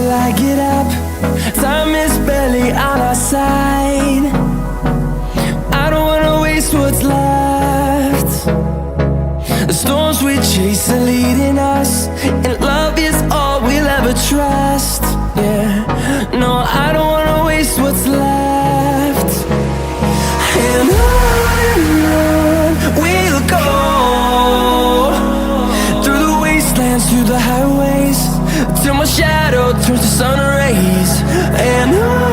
till I get up. Time is barely on our side. I don't wanna waste what's left. The storms we chase are leading us, and love is all we'll ever trust. Yeah, no, I don't wanna waste what's left. And on we'll go, through the wastelands, through the highways, till my shadow turns to sun rays. And on